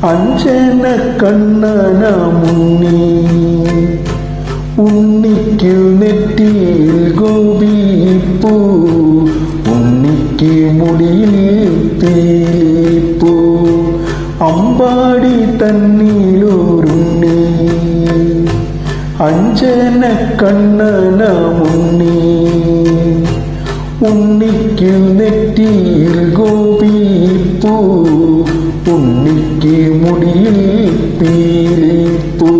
അഞ്ജന കണ്ണന മുന്നി ഉണ്ണിക്കു നെറ്റിയിൽ ഗോപിപ്പൂ ഉണ്ണിക്ക് മുടിയിൽ തീപ്പൂ അമ്പാടി തന്നിലൂരുണ്ണി അഞ്ജന കണ്ണന മുന്നി ഉണ്ണിക്കു നെറ്റിയിൽ ഗോപിപ്പൂ ഉണ്ണിക്ക് മുടിയിൽ തീപ്പൂ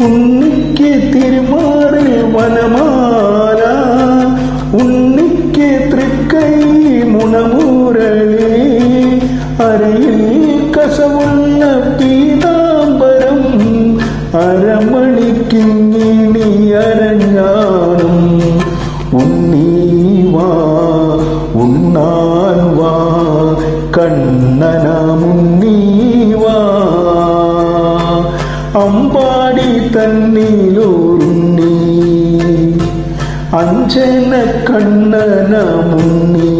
ഉണ്ണിക്ക് തിരുമാറിൽ വനമാല ഉണ്ണിക്ക് തൃക്കൈ മുണമുരളി അരയിൽ കസവുള്ള പീതാംബരം അരമണിക്കിങ്ങിണി അരഞ്ഞാണം ഉണ്ണീവാ ഉണ്ണാൻ വാ കണ്ണന മുന്നീവാ അമ്പാടി തന്നിലൂരുണ്ണി അഞ്ജന കണ്ണന മുന്നി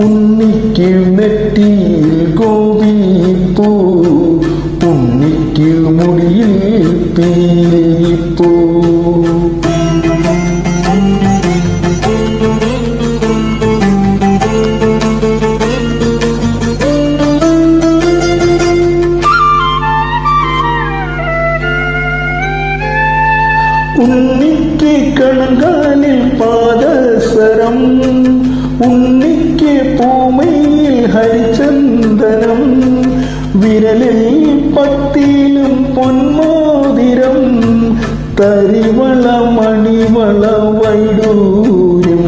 ഉണ്ണിക്ക് നെറ്റിയിൽ ഗോപിപ്പൂ ഉണ്ണിക്ക് മുടിയിൽ തീപ്പൂ ഉണ്ണിക്ക് കണങ്കാലിൽ പാദസരം ഉണ്ണിക്ക് പൂമയിൽ ഹരിചന്ദനം വിരലിൽ പത്തിലും പൊന്മോതിരം തരിവള മണിവള വൈഡൂര്യം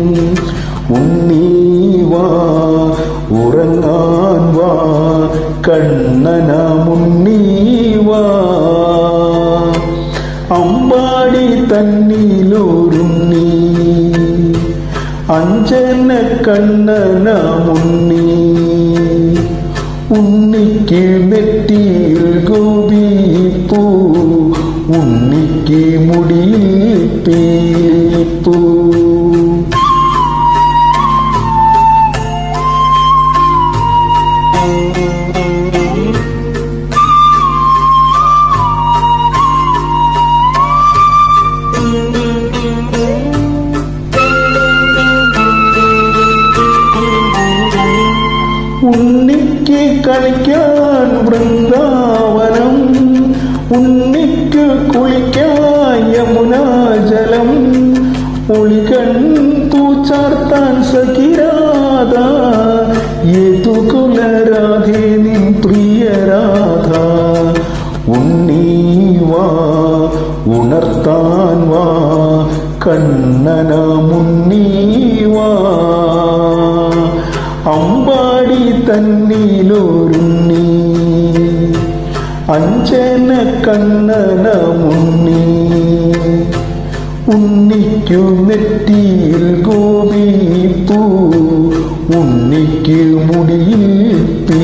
ഉണ്ണീവാ ഉറങ്ങാൻ വാ കണ്ണന മുന്നീവാ അമ്പാടി തന്നിലൂരുണ്ണി അഞ്ജന കണ്ണന മുന്നി ഉണ്ണിക്ക് നെറ്റിയിൽ ഗോപിപ്പൂ ഉണ്ണിക്ക് മുടിയിൽ തീപ്പൂ ഉണ്ണിക്ക് കളിക്കാൻ വൃന്ദാവനം ഉണ്ണിക്ക് കുളിക്കാൻ യമുനാജലം ഒളികൺ പൂച്ചാർത്താൻ സഖിരാധ യദുകുലരാധേ നിൻ പ്രിയരാധ ഉണ്ണീവാ ഉണർത്താൻ വാ കണ്ണന മുന്നീവാ അമ്പാടി തന്നിലൂരുണ്ണി അഞ്ജന കണ്ണന മുന്നി ഉണ്ണിക്കു നെറ്റിയിൽ ഗോപിപ്പൂ ഉണ്ണിക്ക് മുടിയിൽ തീ